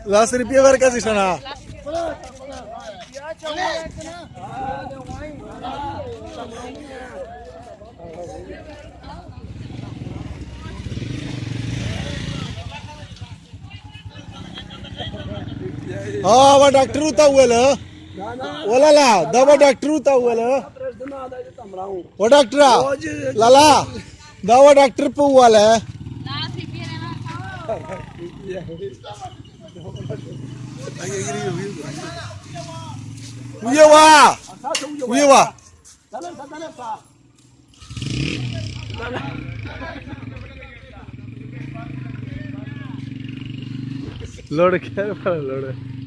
last रुपये वर का दिसना हाँ वो डॉक्टर होता हुआ ला ओला ला दवा डॉक्टर होता हुआ ला वो डॉक्टर लाला दवा डॉक्टर पे हुआ ला ये वाह लोड क्या लोड